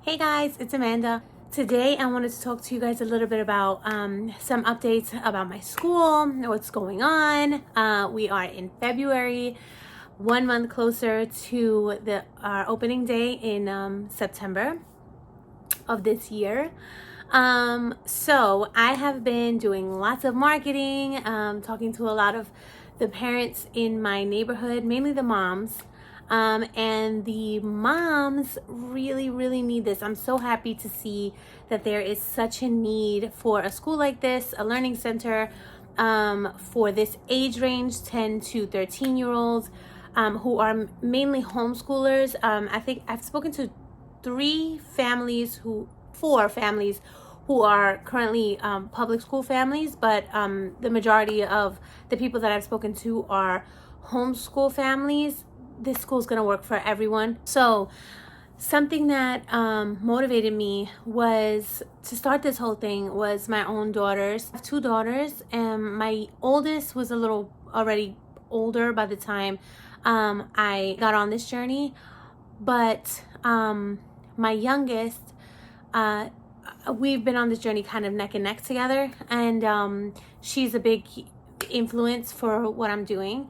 Hey guys, it's Amanda. Today I wanted to talk to you guys a little bit about some updates about my school, what's going on. We are in February, 1 month closer to our opening day in September of this year. So I have been doing lots of marketing, talking to a lot of the parents in my neighborhood, mainly the moms. And the moms really need this. I'm so happy to see that there is such a need for a school like this, a learning center, for this age range, 10 to 13-year-olds, who are mainly homeschoolers. I think I've spoken to four families who are currently public school families, but the majority of the people that I've spoken to are homeschool families. This school is going to work for everyone. So something that motivated me was to start this whole thing was my own daughters. I have two daughters, and my oldest was a little already older by the time I got on this journey. But my youngest, we've been on this journey kind of neck and neck together, and she's a big influence for what I'm doing.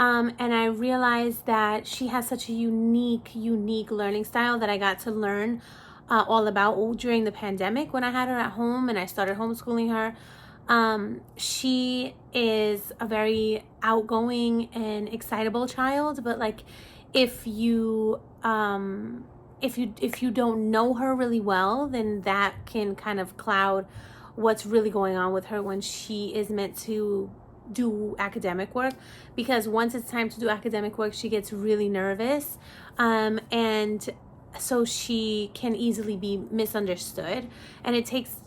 And I realized that she has such a unique learning style that I got to learn all about during the pandemic when I had her at home and I started homeschooling her. She is a very outgoing and excitable child, but like if you don't know her really well, then that can kind of cloud what's really going on with her when she is meant to do academic work, because once it's time to do academic work, she gets really nervous, and so she can easily be misunderstood, and it takes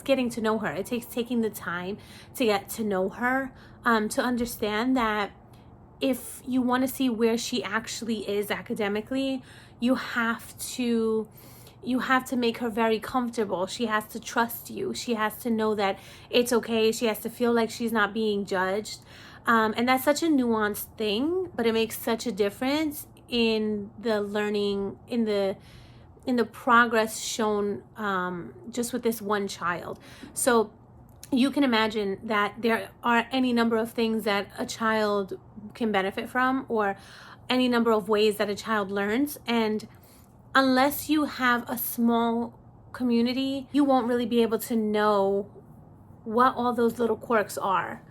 getting to know her. It takes taking the time to get to know her, to understand that if you want to see where she actually is academically, you have to make her very comfortable. She has to trust you. She has to know that it's okay. She has to feel like she's not being judged. And that's such a nuanced thing, but it makes such a difference in the learning, in the progress shown, just with this one child. So you can imagine that there are any number of things that a child can benefit from, or any number of ways that a child learns. And unless you have a small community, you won't really be able to know what all those little quirks are.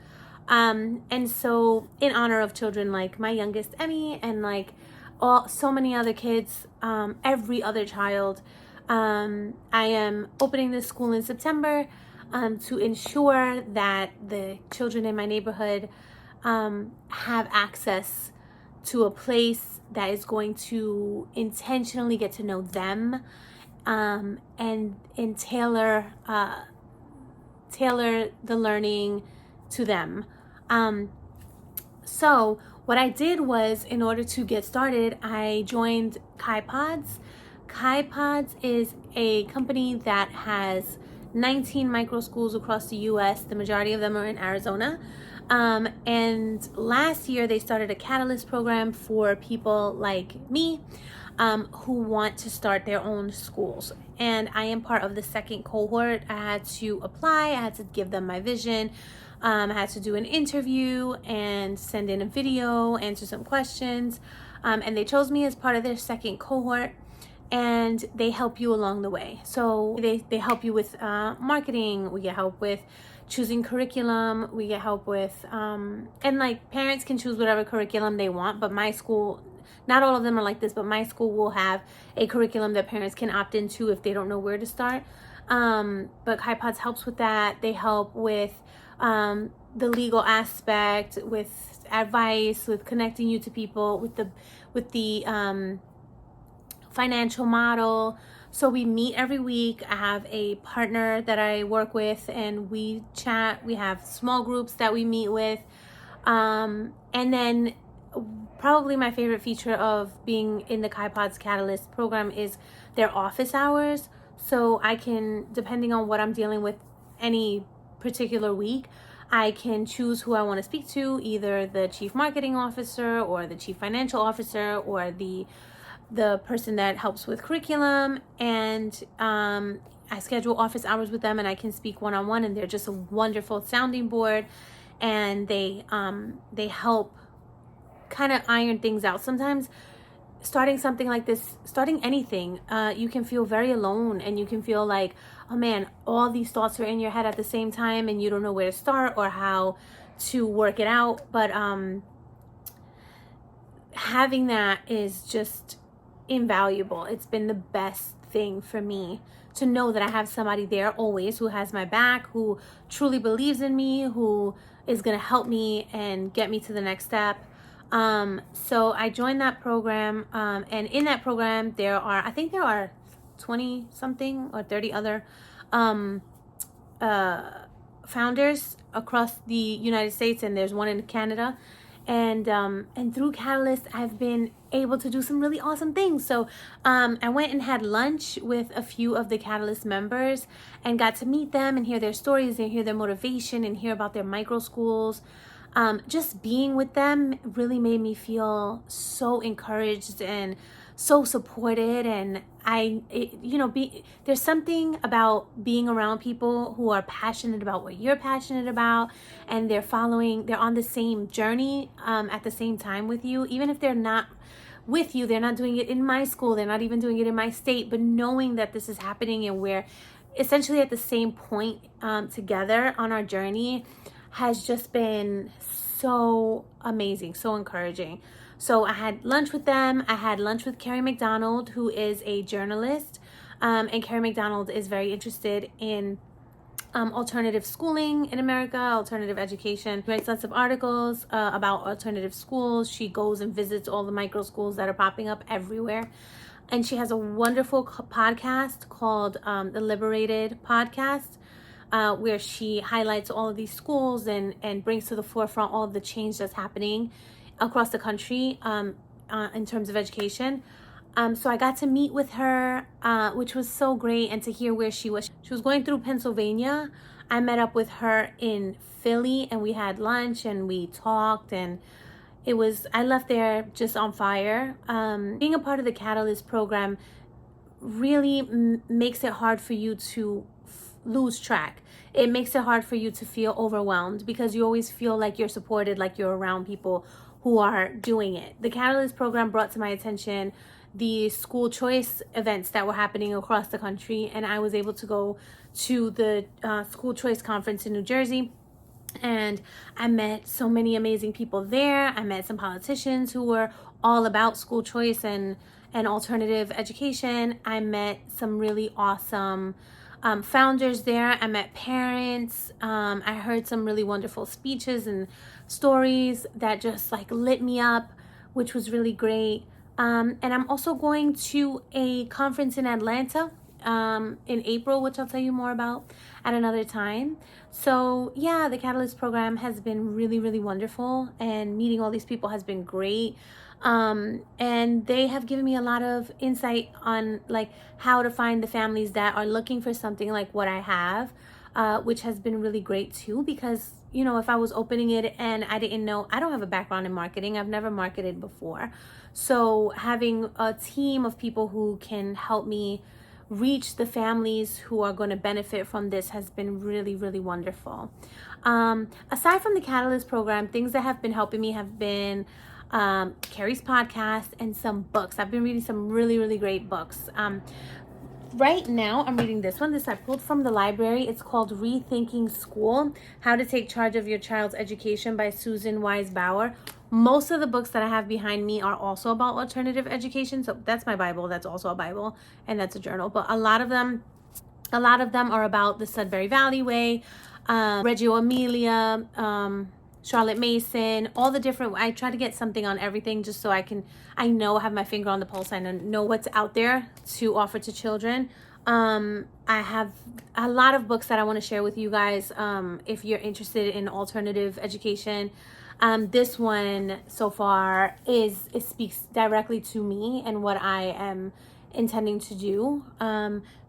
And so in honor of children like my youngest Emmy, and like so many other kids, every other child, I am opening this school in September, to ensure that the children in my neighborhood have access to a place that is going to intentionally get to know them, and tailor the learning to them. So what I did was, in order to get started, I joined Kaipods. Kaipods is a company that has 19 micro schools across the US. The majority of them are in Arizona. And last year they started a Catalyst program for people like me, who want to start their own schools. And I am part of the second cohort. I had to apply, I had to give them my vision. I had to do an interview and send in a video, answer some questions. And they chose me as part of their second cohort. And they help you along the way. So they help you with marketing. We get help with choosing curriculum. We get help with, and like parents can choose whatever curriculum they want, but my school, not all of them are like this, but my school will have a curriculum that parents can opt into if they don't know where to start. But Kaipods helps with that. They help with the legal aspect, with advice, with connecting you to people, with the financial model. So we meet every week. I have a partner that I work with, and we chat. We have small groups that we meet with. And then probably my favorite feature of being in the Kaipods Catalyst program is their office hours. So I can, depending on what I'm dealing with any particular week, I can choose who I want to speak to, either the chief marketing officer or the chief financial officer or the the person that helps with curriculum, and I schedule office hours with them, and I can speak one-on-one, and they're just a wonderful sounding board, and they help kind of iron things out. Sometimes starting something like this, starting anything, you can feel very alone, and you can feel like, oh man, all these thoughts are in your head at the same time, and you don't know where to start or how to work it out. But having that is just invaluable. It's been the best thing for me to know that I have somebody there always who has my back, who truly believes in me, who is going to help me and get me to the next step. So I joined that program, and in that program I think there are 20 something or 30 other founders across the United States, and there's one in Canada. And through Catalyst, I've been able to do some really awesome things. So I went and had lunch with a few of the Catalyst members and got to meet them and hear their stories and hear their motivation and hear about their micro schools. Just being with them really made me feel so encouraged and so supported. And there's something about being around people who are passionate about what you're passionate about, and they're on the same journey at the same time with you. Even if they're not with you, they're not doing it in my school, they're not even doing it in my state, but knowing that this is happening and we're essentially at the same point together on our journey has just been so amazing, so encouraging. So I had lunch with them. I had lunch with Kerri McDonald, who is a journalist, and Kerri McDonald is very interested in alternative schooling in America, alternative education. She writes lots of articles about alternative schools. She goes and visits all the micro schools that are popping up everywhere. And she has a wonderful podcast called the Liberated Podcast, where she highlights all of these schools and brings to the forefront all of the change that's happening across the country in terms of education. So I got to meet with her, which was so great, and to hear where she was. She was going through Pennsylvania. I met up with her in Philly, and we had lunch and we talked, and I left there just on fire. Being a part of the Catalyst program really makes it hard for you to lose track. It makes it hard for you to feel overwhelmed, because you always feel like you're supported, like you're around people who are doing it. The Catalyst program brought to my attention the school choice events that were happening across the country, and I was able to go to the school choice conference in New Jersey, and I met so many amazing people there. I met some politicians who were all about school choice and alternative education. I met some really awesome founders there. I met parents. I heard some really wonderful speeches and stories that just like lit me up, which was really great. And I'm also going to a conference in Atlanta in April, which I'll tell you more about at another time. So yeah, the Catalyst program has been really, really wonderful, and meeting all these people has been great. And they have given me a lot of insight on like how to find the families that are looking for something like what I have, which has been really great too, because if I was opening it and I didn't know, I don't have a background in marketing. I've never marketed before. So having a team of people who can help me reach the families who are going to benefit from this has been really, really wonderful. Aside from the Catalyst program, things that have been helping me have been Kerri's podcast and some books. I've been reading some really, really great books. Right now, I'm reading this one. This I pulled from the library. It's called Rethinking School: How to Take Charge of Your Child's Education by Susan Wise Bauer. Most of the books that I have behind me are also about alternative education. So that's my Bible. That's also a Bible, and that's a journal. But a lot of them are about the Sudbury Valley Way, Reggio Emilia, Charlotte Mason, all the different. I try to get something on everything just so I have my finger on the pulse and know what's out there to offer to children. I have a lot of books that I want to share with you guys if you're interested in alternative education. This one so far it speaks directly to me and what I am intending to do.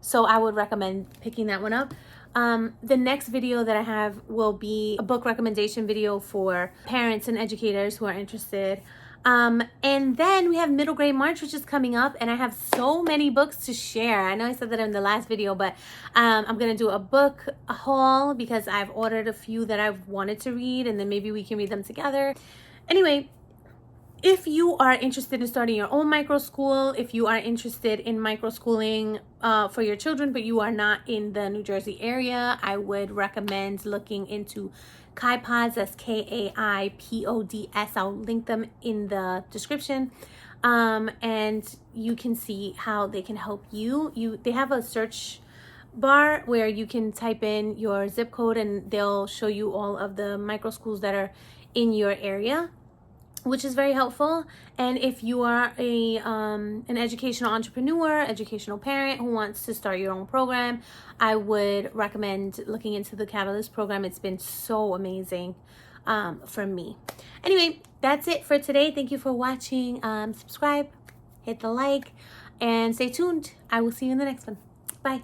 So I would recommend picking that one up. The next video that I have will be a book recommendation video for parents and educators who are interested. And then we have Middle Grade March, which is coming up, and I have so many books to share. I know I said that in the last video, but I'm gonna do a book haul because I've ordered a few that I've wanted to read, and then maybe we can read them together. Anyway, if you are interested in starting your own micro school, if you are interested in micro schooling for your children, but you are not in the New Jersey area, I would recommend looking into Kaipods. That's Kaipods. I'll link them in the description. And you can see how they can help you. They have a search bar where you can type in your zip code and they'll show you all of the micro schools that are in your area, which is very helpful. And if you are an educational entrepreneur, educational parent who wants to start your own program, I would recommend looking into the Catalyst program. It's been so amazing for me. Anyway, that's it for today. Thank you for watching. Subscribe, hit the like, and stay tuned. I will see you in the next one. Bye.